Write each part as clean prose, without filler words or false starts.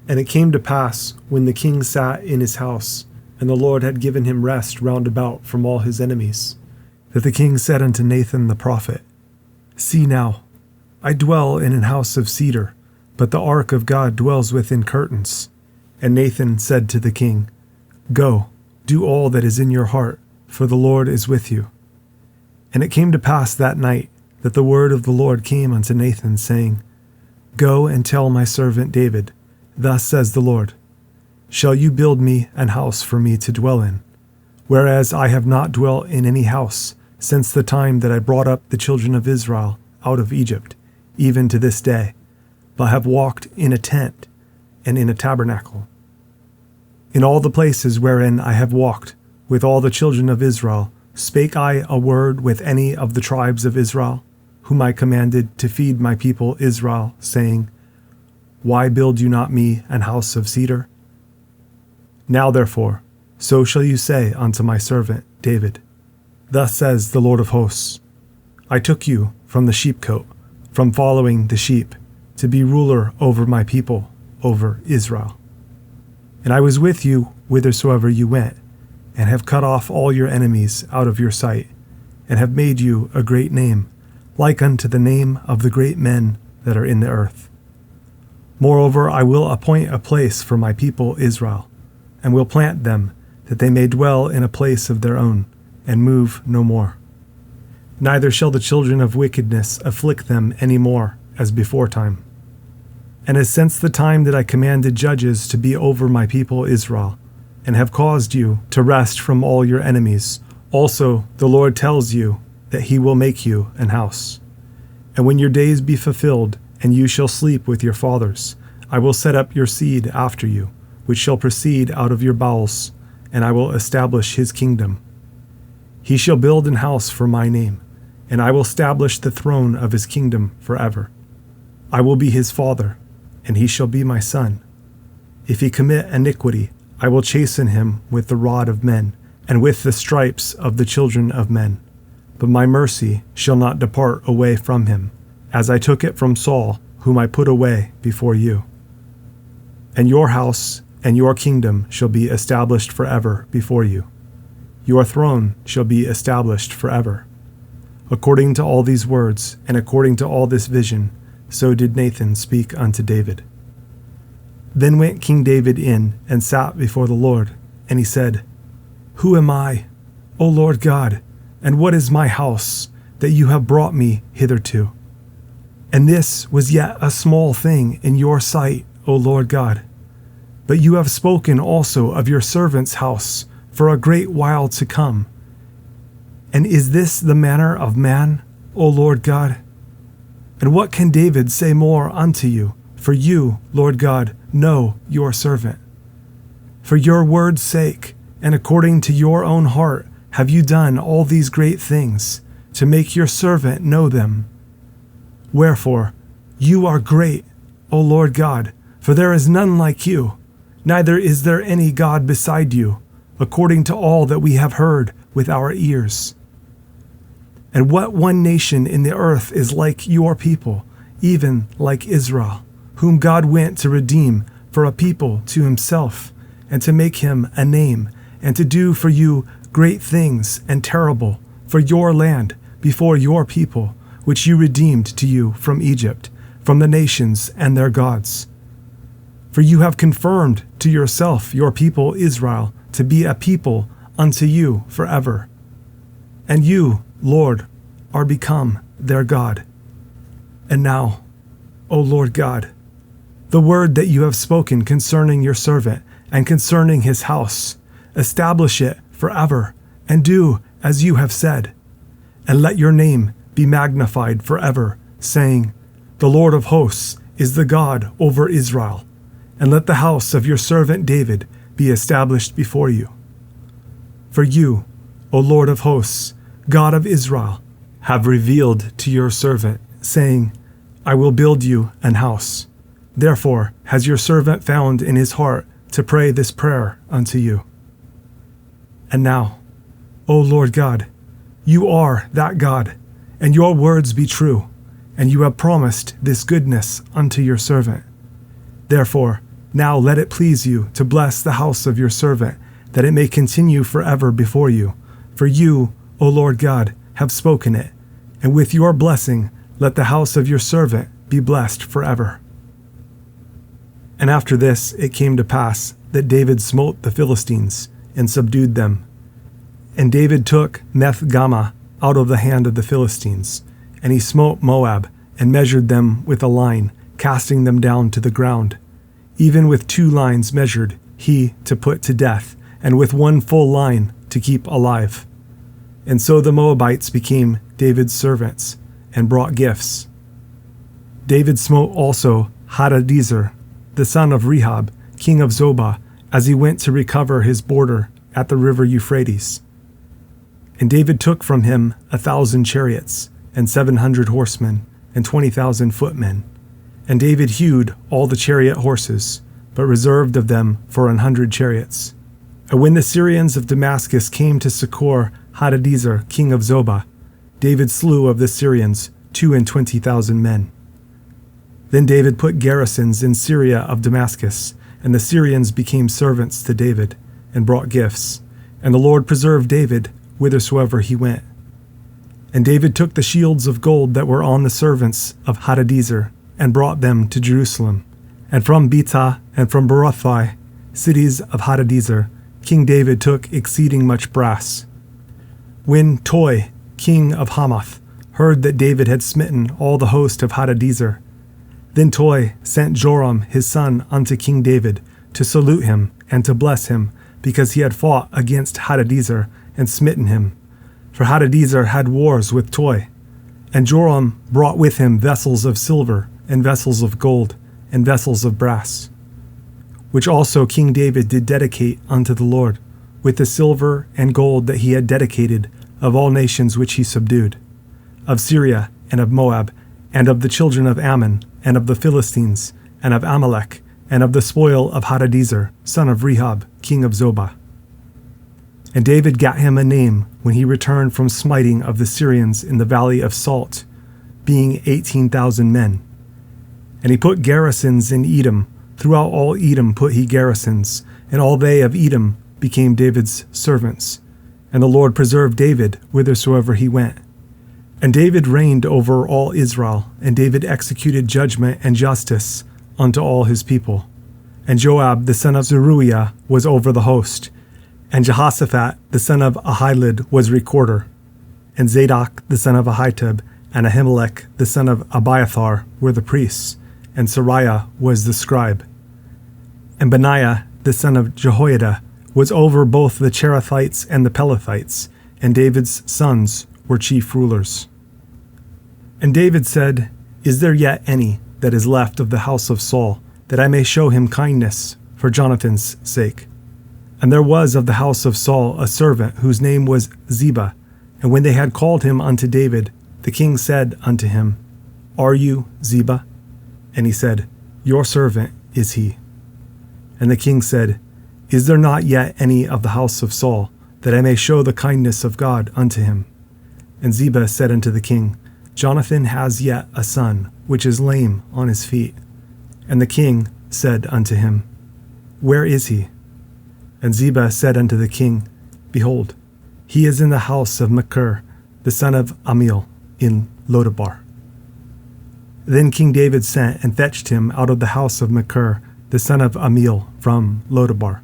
And it came to pass, when the king sat in his house, and the Lord had given him rest round about from all his enemies, that the king said unto Nathan the prophet, See now, I dwell in an house of cedar, but the ark of God dwells within curtains. And Nathan said to the king, Go, do all that is in your heart, for the Lord is with you. And it came to pass that night that the word of the Lord came unto Nathan, saying, Go and tell my servant David, Thus says the Lord, Shall you build me an house for me to dwell in? Whereas I have not dwelt in any house since the time that I brought up the children of Israel out of Egypt, even to this day, but have walked in a tent and in a tabernacle. In all the places wherein I have walked with all the children of Israel, spake I a word with any of the tribes of Israel, whom I commanded to feed my people Israel, saying, Why build you not me an house of cedar? Now therefore, so shall you say unto my servant David, Thus says the Lord of hosts, I took you from the sheepcote, from following the sheep, to be ruler over my people, over Israel. And I was with you whithersoever you went, and have cut off all your enemies out of your sight, and have made you a great name, like unto the name of the great men that are in the earth. Moreover, I will appoint a place for my people Israel, and will plant them, that they may dwell in a place of their own, and move no more. Neither shall the children of wickedness afflict them any more, as beforetime. And as since the time that I commanded judges to be over my people Israel, and have caused you to rest from all your enemies, also the Lord tells you that he will make you an house. And when your days be fulfilled, and you shall sleep with your fathers, I will set up your seed after you, which shall proceed out of your bowels, and I will establish his kingdom. He shall build an house for my name, and I will establish the throne of his kingdom forever. I will be his father, and he shall be my son. If he commit iniquity, I will chasten him with the rod of men, and with the stripes of the children of men. But my mercy shall not depart away from him, as I took it from Saul, whom I put away before you. And your house and your kingdom shall be established forever before you. Your throne shall be established forever. According to all these words, and according to all this vision, so did Nathan speak unto David. Then went King David in, and sat before the Lord, and he said, Who am I, O Lord God, and what is my house, that you have brought me hitherto? And this was yet a small thing in your sight, O Lord God. But you have spoken also of your servant's house for a great while to come. And is this the manner of man, O Lord God? And what can David say more unto you? For you, Lord God, know your servant. For your word's sake, and according to your own heart, have you done all these great things, to make your servant know them. Wherefore, you are great, O Lord God, for there is none like you, neither is there any God beside you, according to all that we have heard with our ears. And what one nation in the earth is like your people, even like Israel, whom God went to redeem for a people to himself, and to make him a name, and to do for you great things and terrible for your land before your people, which you redeemed to you from Egypt, from the nations and their gods. For you have confirmed to yourself your people Israel to be a people unto you forever. And you, Lord, are become their God. And now, O Lord God, the word that you have spoken concerning your servant and concerning his house, establish it forever, and do as you have said. And let your name be magnified forever, saying, The Lord of hosts is the God over Israel. And let the house of your servant David be established before you. For you, O Lord of hosts, God of Israel, have revealed to your servant, saying, I will build you an house. Therefore has your servant found in his heart to pray this prayer unto you. And now, O Lord God, you are that God, and your words be true, and you have promised this goodness unto your servant. Therefore Now let it please you to bless the house of your servant, that it may continue forever before you. For you, O Lord God, have spoken it, and with your blessing let the house of your servant be blessed forever." And after this it came to pass that David smote the Philistines and subdued them. And David took Meth-gammah out of the hand of the Philistines, and he smote Moab, and measured them with a line, casting them down to the ground. Even with 2 lines measured he to put to death, and with 1 full line to keep alive. And so the Moabites became David's servants, and brought gifts. David smote also Hadadezer, the son of Rehob, king of Zobah, as he went to recover his border at the river Euphrates. And David took from him 1,000 chariots, and 700 horsemen, and 20,000 footmen. And David hewed all the chariot horses, but reserved of them for 100 chariots. And when the Syrians of Damascus came to succor Hadadezer, king of Zobah, David slew of the Syrians 22,000 men. Then David put garrisons in Syria of Damascus, and the Syrians became servants to David, and brought gifts. And the Lord preserved David whithersoever he went. And David took the shields of gold that were on the servants of Hadadezer, and brought them to Jerusalem. And from Betah and from Berothai, cities of Hadadezer, King David took exceeding much brass. When Toi, king of Hamath, heard that David had smitten all the host of Hadadezer, then Toi sent Joram his son unto King David, to salute him and to bless him, because he had fought against Hadadezer and smitten him. For Hadadezer had wars with Toi. And Joram brought with him vessels of silver, and vessels of gold, and vessels of brass, which also King David did dedicate unto the Lord, with the silver and gold that he had dedicated of all nations which he subdued, of Syria and of Moab, and of the children of Ammon, and of the Philistines, and of Amalek, and of the spoil of Hadadezer, son of Rehob, king of Zobah. And David gat him a name when he returned from smiting of the Syrians in the valley of Salt, being 18,000 men. And he put garrisons in Edom. Throughout all Edom put he garrisons, and all they of Edom became David's servants. And the Lord preserved David whithersoever he went. And David reigned over all Israel, and David executed judgment and justice unto all his people. And Joab the son of Zeruiah was over the host, and Jehoshaphat the son of Ahilud was recorder, and Zadok the son of Ahitub and Ahimelech the son of Abiathar were the priests, and Sariah was the scribe. And Benaiah the son of Jehoiada was over both the Cherethites and the Pelethites, and David's sons were chief rulers. And David said, Is there yet any that is left of the house of Saul, that I may show him kindness for Jonathan's sake? And there was of the house of Saul a servant whose name was Ziba. And when they had called him unto David, the king said unto him, Are you Ziba? And he said, Your servant is he. And the king said, Is there not yet any of the house of Saul, that I may show the kindness of God unto him? And Ziba said unto the king, Jonathan has yet a son, which is lame on his feet. And the king said unto him, Where is he? And Ziba said unto the king, Behold, he is in the house of Machir, the son of Ammiel, in Lodabar. Then King David sent and fetched him out of the house of Machir, the son of Ammiel, from Lodabar.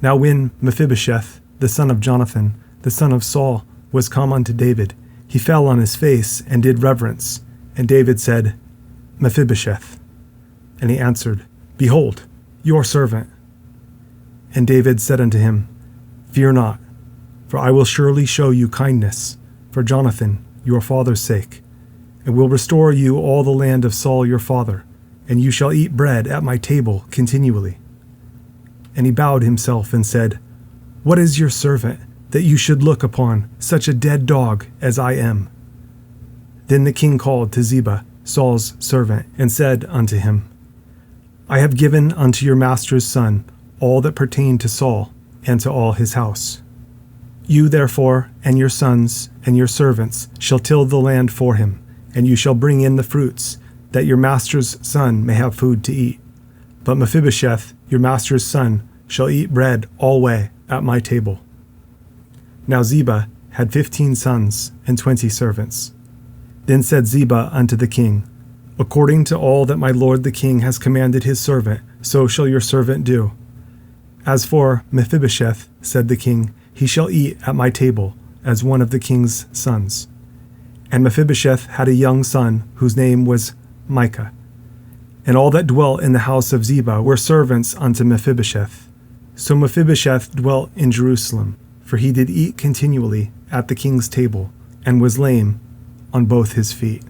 Now when Mephibosheth, the son of Jonathan, the son of Saul, was come unto David, he fell on his face and did reverence. And David said, Mephibosheth. And he answered, Behold, your servant. And David said unto him, Fear not, for I will surely show you kindness, for Jonathan your father's sake, and will restore you all the land of Saul your father, and you shall eat bread at my table continually. And he bowed himself and said, What is your servant, that you should look upon such a dead dog as I am? Then the king called to Ziba, Saul's servant, and said unto him, I have given unto your master's son all that pertained to Saul, and to all his house. You therefore and your sons and your servants shall till the land for him, and you shall bring in the fruits, that your master's son may have food to eat. But Mephibosheth, your master's son, shall eat bread alway at my table." Now Ziba had 15 sons and 20 servants. Then said Ziba unto the king, "According to all that my lord the king has commanded his servant, so shall your servant do. As for Mephibosheth, said the king, he shall eat at my table as one of the king's sons." And Mephibosheth had a young son whose name was Micah. And all that dwelt in the house of Ziba were servants unto Mephibosheth. So Mephibosheth dwelt in Jerusalem, for he did eat continually at the king's table, and was lame on both his feet.